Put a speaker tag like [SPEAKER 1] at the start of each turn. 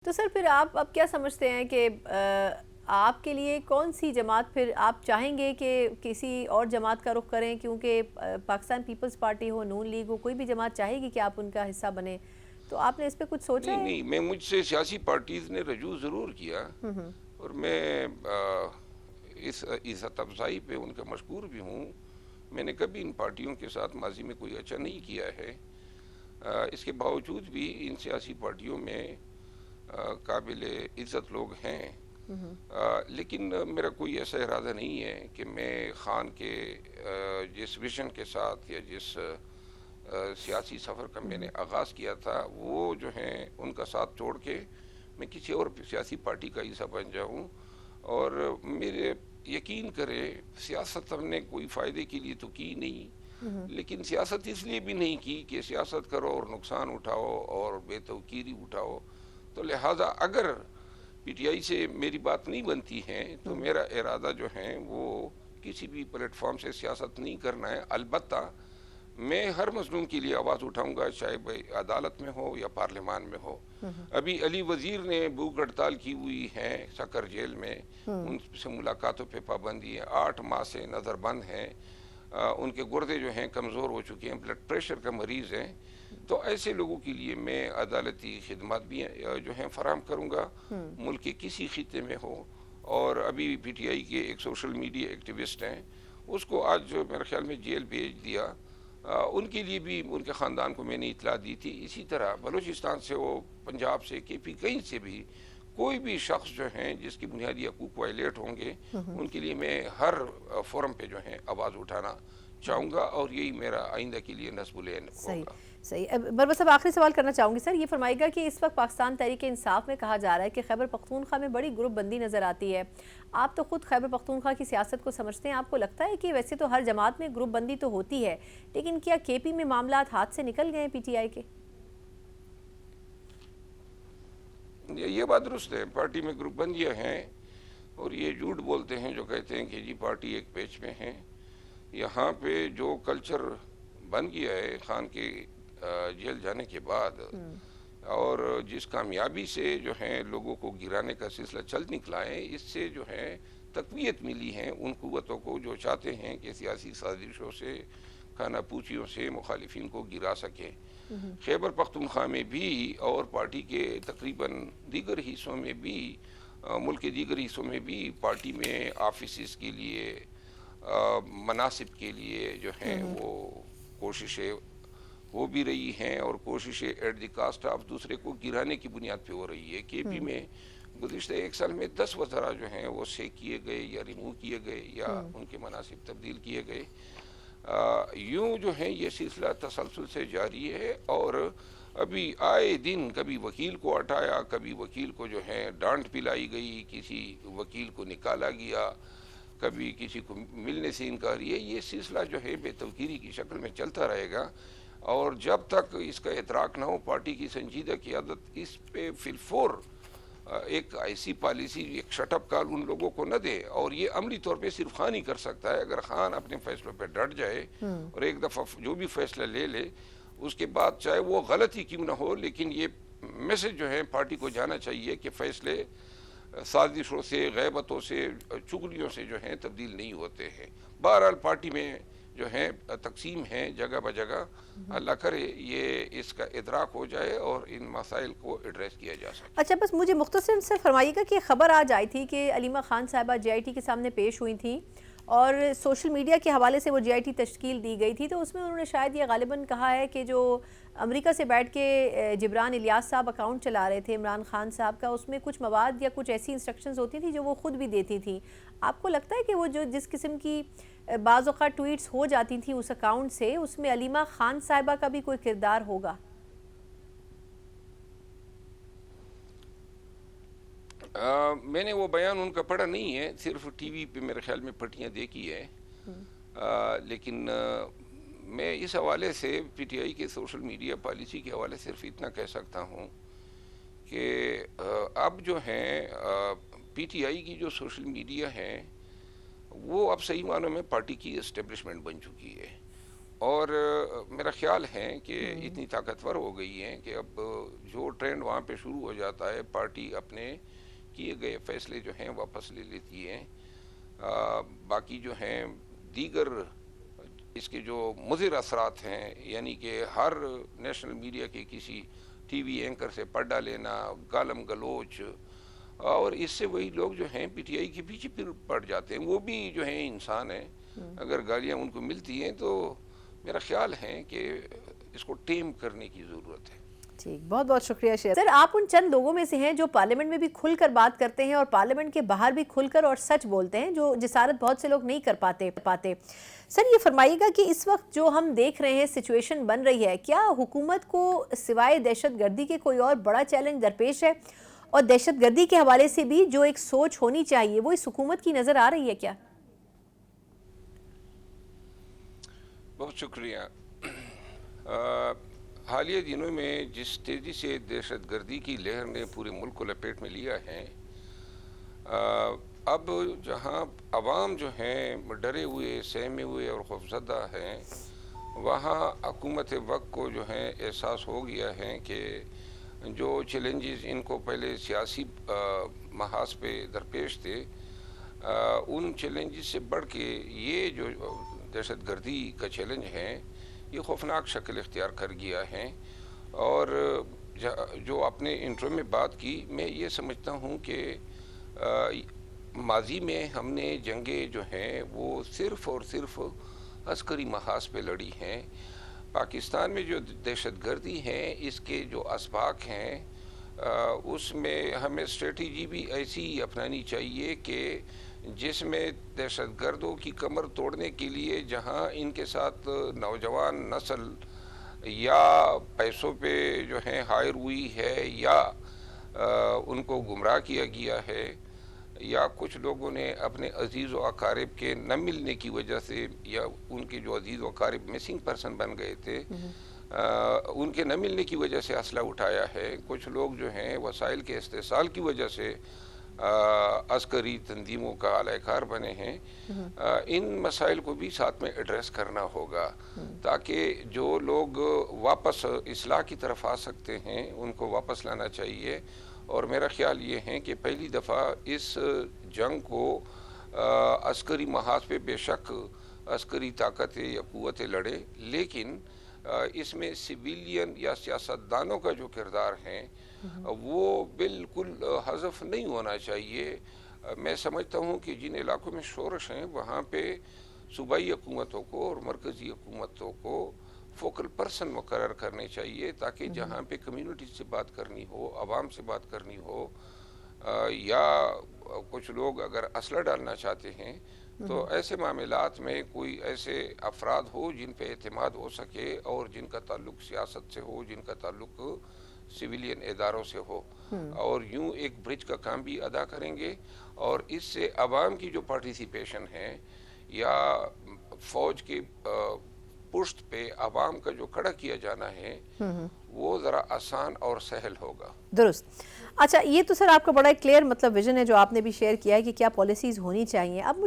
[SPEAKER 1] تو سر پھر آپ اب کیا سمجھتے ہیں کہ آپ کے لیے کون سی جماعت پھر آپ چاہیں گے کہ کسی اور جماعت کا رخ کریں، کیونکہ پاکستان پیپلز پارٹی ہو، نون لیگ ہو، کوئی بھی جماعت چاہے گی کہ آپ ان کا حصہ بنیں، تو آپ نے اس پہ کچھ سوچا ہے؟
[SPEAKER 2] نہیں مجھ سے سیاسی پارٹیز نے رجوع ضرور کیا اور میں اس عزت افزائی پہ ان کا مشکور بھی ہوں. میں نے کبھی ان پارٹیوں کے ساتھ ماضی میں کوئی اچھا نہیں کیا ہے. اس کے باوجود بھی ان سیاسی پارٹیوں میں قابل عزت لوگ ہیں، لیکن میرا کوئی ایسا ارادہ نہیں ہے کہ میں خان کے جس ویژن کے ساتھ یا جس سیاسی سفر کا میں نے آغاز کیا تھا وہ جو ہیں ان کا ساتھ چھوڑ کے میں کسی اور سیاسی پارٹی کا حصہ بن جاؤں. اور میرے یقین کرے سیاست ہم نے کوئی فائدے کے لیے تو کی نہیں، لیکن سیاست اس لیے بھی نہیں کی کہ سیاست کرو اور نقصان اٹھاؤ اور بے توقیری اٹھاؤ. تو لہٰذا اگر پی ٹی آئی سے میری بات نہیں بنتی ہے تو میرا ارادہ جو ہے وہ کسی بھی پلیٹ فارم سے سیاست نہیں کرنا ہے. البتہ میں ہر مظلوم کے لیے آواز اٹھاؤں گا، چاہے عدالت میں ہو یا پارلیمان میں ہو. ابھی علی وزیر نے بھوک ہڑتال کی ہوئی ہے سکر جیل میں، ان سے ملاقاتوں پہ پابندی ہے، 8 ماہ سے نظر بند ہیں، ان کے گردے جو ہیں کمزور ہو چکے ہیں، بلڈ پریشر کا مریض ہیں. تو ایسے لوگوں کے لیے میں عدالتی خدمات بھی جو ہیں فراہم کروں گا، ملک کے کسی خطے میں ہو. اور ابھی پی ٹی آئی کے ایک سوشل میڈیا ایکٹیوسٹ ہیں، اس کو آج میرے خیال میں جیل بھیج دیا. ان کے لیے بھی ان کے خاندان کو میں نے اطلاع دی تھی. اسی طرح بلوچستان سے ہو، پنجاب سے، کے پی، کہیں سے بھی کوئی بھی شخص جو ہیں جس کی بنیادی حقوق وائلیٹ ہوں گے، ان کے لیے میں ہر فورم پہ جو ہیں آواز اٹھانا چاہوں گا، اور یہی میرا آئندہ کے لیے نصب العین ہوگا.
[SPEAKER 1] صحیح. بروت صاحب آخری سوال کرنا چاہوں گی سر، یہ فرمائے گا کہ اس وقت پاکستان تحریک انصاف میں کہا جا رہا ہے کہ خیبر پختونخوا میں بڑی گروپ بندی نظر آتی ہے. آپ تو خود خیبر پختونخوا کی سیاست کو سمجھتے ہیں، آپ کو لگتا ہے کہ ویسے تو ہر جماعت میں گروپ بندی تو ہوتی ہے، لیکن کیا کے پی میں معاملات ہاتھ سے نکل گئے ہیں پی ٹی آئی کے؟
[SPEAKER 2] یہ بات درست ہے، پارٹی میں گروپ بندیاں ہیں، اور یہ جھوٹ بولتے ہیں جو کہتے ہیں کہ جی پارٹی ایک پیج میں ہے. یہاں پہ جو کلچر بن گیا ہے خان کے جیل جانے کے بعد، اور جس کامیابی سے جو ہے لوگوں کو گرانے کا سلسلہ چل نکلا ہے، اس سے جو ہے تقویت ملی ہے ان قوتوں کو جو چاہتے ہیں کہ سیاسی سازشوں سے، کھانا پوچھیوں سے مخالفین کو گرا سکیں. خیبر پختونخوا میں بھی اور پارٹی کے تقریباً دیگر حصوں میں بھی، ملک کے دیگر حصوں میں بھی پارٹی میں آفیسز کے لیے، مناصب کے لیے جو ہیں وہ کوششیں ہو بھی رہی ہیں، اور کوششیں ایٹ دی کاسٹ آف دوسرے کو گرانے کی بنیاد پہ ہو رہی ہے. کے پی میں گزشتہ 1 سال میں 10 وزراء جو ہیں وہ سیک کیے گئے یا ریموو کیے گئے یا ان کے مناصب تبدیل کیے گئے. یوں جو ہے یہ سلسلہ تسلسل سے جاری ہے، اور ابھی آئے دن کبھی وکیل کو ہٹایا، کبھی وکیل کو جو ہے ڈانٹ پلائی گئی، کسی وکیل کو نکالا گیا، کبھی کسی کو ملنے سے انکار. یہ سلسلہ جو ہے بے توقیری کی شکل میں چلتا رہے گا، اور جب تک اس کا ادراک نہ ہو پارٹی کی سنجیدہ قیادت اس پہ فی الفور ایک ایسی پالیسی، ایک شٹ اپ کال ان لوگوں کو نہ دے. اور یہ عملی طور پہ صرف خان ہی کر سکتا ہے. اگر خان اپنے فیصلوں پہ ڈٹ جائے اور ایک دفعہ جو بھی فیصلہ لے لے، اس کے بعد چاہے وہ غلط ہی کیوں نہ ہو، لیکن یہ میسج جو ہے پارٹی کو جانا چاہیے کہ فیصلے سازشوں سے، غیبتوں سے، چغلیوں سے جو ہیں تبدیل نہیں ہوتے ہیں. بہرحال پارٹی میں جو ہے تقسیم ہے جگہ بجگہ. اللہ کرے یہ اس کا ادراک ہو جائے اور ان مسائل کو ایڈریس کیا جا سکے.
[SPEAKER 1] اچھا، بس مجھے مختصر سے فرمائیے گا کہ خبر آج آئی تھی کہ علیمہ خان صاحبہ جے آئی ٹی کے سامنے پیش ہوئی تھیں، اور سوشل میڈیا کے حوالے سے وہ جے آئی ٹی تشکیل دی گئی تھی، تو اس میں انہوں نے شاید یہ غالباً کہا ہے کہ جو امریکہ سے بیٹھ کے جبران الیاس صاحب اکاؤنٹ چلا رہے تھے عمران خان صاحب کا، اس میں کچھ مواد یا کچھ ایسی انسٹرکشنز ہوتی تھی جو وہ خود بھی دیتی تھیں. آپ کو لگتا ہے کہ وہ جو جس قسم کی بعض اوقات ٹویٹس ہو جاتی تھیں اس اکاؤنٹ سے، اس میں علیمہ خان صاحبہ کا بھی کوئی کردار ہوگا؟
[SPEAKER 2] میں نے وہ بیان ان کا پڑھا نہیں ہے، صرف ٹی وی پہ میرے خیال میں پٹیاں دیکھی ہے. لیکن میں اس حوالے سے پی ٹی آئی کے سوشل میڈیا پالیسی کے حوالے سے صرف اتنا کہہ سکتا ہوں کہ اب جو ہیں پی ٹی آئی کی جو سوشل میڈیا ہے وہ اب صحیح معنوں میں پارٹی کی اسٹیبلشمنٹ بن چکی ہے. اور میرا خیال ہے کہ اتنی طاقتور ہو گئی ہیں کہ اب جو ٹرینڈ وہاں پہ شروع ہو جاتا ہے پارٹی اپنے کیے گئے فیصلے جو ہیں واپس لے لیتی ہے. باقی جو ہیں دیگر اس کے جو مضر اثرات ہیں، یعنی کہ ہر نیشنل میڈیا کے کسی ٹی وی اینکر سے پردہ لینا، گالم گلوچ، اور اس سے وہی لوگ جو ہیں پی ٹی آئی کے پیچھے پھر پڑ جاتے ہیں. وہ بھی جو ہیں انسان ہیں، اگر گالیاں ان کو ملتی ہیں تو میرا خیال ہے کہ اس کو ٹیم کرنے کی ضرورت ہے.
[SPEAKER 1] ٹھیک، بہت بہت شکریہ شیخ. سر آپ ان چند لوگوں میں سے ہیں جو پارلیمنٹ میں بھی کھل کر بات کرتے ہیں اور پارلیمنٹ کے باہر بھی کھل کر اور سچ بولتے ہیں، جو جسارت بہت سے لوگ نہیں کر پاتے. سر یہ فرمائیے گا کہ اس وقت جو ہم دیکھ رہے ہیں سچویشن بن رہی ہے، کیا حکومت کو سوائے دہشت گردی کے کوئی اور بڑا چیلنج درپیش ہے؟ اور دہشت گردی کے حوالے سے بھی جو ایک سوچ ہونی چاہیے وہ اس حکومت کی نظر آ رہی ہے کیا؟
[SPEAKER 2] بہت شکریہ. حالیہ دنوں میں جس تیزی سے دہشت گردی کی لہر نے پورے ملک کو لپیٹ میں لیا ہے، اب جہاں عوام جو ہیں ڈرے ہوئے، سہمے ہوئے اور خوفزدہ ہیں، وہاں حکومت وقت کو جو ہے احساس ہو گیا ہے کہ جو چیلنجز ان کو پہلے سیاسی محاذ پہ درپیش تھے، ان چیلنجز سے بڑھ کے یہ جو دہشت گردی کا چیلنج ہے یہ خوفناک شکل اختیار کر گیا ہے. اور جو اپنے انٹرو میں بات کی، میں یہ سمجھتا ہوں کہ ماضی میں ہم نے جنگیں جو ہیں وہ صرف اور صرف عسکری محاذ پہ لڑی ہیں. پاکستان میں جو دہشت گردی ہے اس کے جو اسباق ہیں اس میں ہمیں اسٹریٹجی بھی ایسی اپنانی چاہیے کہ جس میں دہشت گردوں کی کمر توڑنے کے لیے جہاں ان کے ساتھ نوجوان نسل یا پیسوں پہ جو ہے ہائر ہوئی ہے یا ان کو گمراہ کیا گیا ہے، یا کچھ لوگوں نے اپنے عزیز و اقارب کے نہ ملنے کی وجہ سے، یا ان کے جو عزیز و اقارب مسنگ پرسن بن گئے تھے ان کے نہ ملنے کی وجہ سے اسلحہ اٹھایا ہے. کچھ لوگ جو ہیں وسائل کے استحصال کی وجہ سے عسکری تنظیموں کا اعلی کار بنے ہیں. ان مسائل کو بھی ساتھ میں ایڈریس کرنا ہوگا تاکہ جو لوگ واپس اصلاح کی طرف آ سکتے ہیں ان کو واپس لانا چاہیے. اور میرا خیال یہ ہے کہ پہلی دفعہ اس جنگ کو عسکری محاذ پہ بے شک عسکری طاقتیں یا قوتیں لڑے، لیکن اس میں سویلین یا سیاستدانوں کا جو کردار ہے وہ بالکل حذف نہیں ہونا چاہیے. میں سمجھتا ہوں کہ جن علاقوں میں شورش ہیں وہاں پہ صوبائی حکومتوں کو اور مرکزی حکومتوں کو فوکل پرسن مقرر کرنے چاہیے تاکہ جہاں پہ کمیونٹی سے بات کرنی ہو، عوام سے بات کرنی ہو، یا کچھ لوگ اگر اسلحہ ڈالنا چاہتے ہیں تو ایسے معاملات میں کوئی ایسے افراد ہو جن پہ اعتماد ہو سکے اور جن کا تعلق سیاست سے ہو، جن کا تعلق سویلین اداروں سے ہو، اور یوں ایک برج کا کام بھی ادا کریں گے. اور اس سے عوام کی جو پارٹیسیپیشن ہے یا فوج کی پشت پہ عوام کا جو کھڑا کیا جانا ہے وہ ذرا آسان اور سہل ہوگا.
[SPEAKER 1] درست. اچھا، یہ تو سر آپ کا بڑا کلیئر مطلب ویژن ہے جو آپ نے بھی شیئر کیا ہے کہ کیا پالیسیز ہونی چاہیے. اب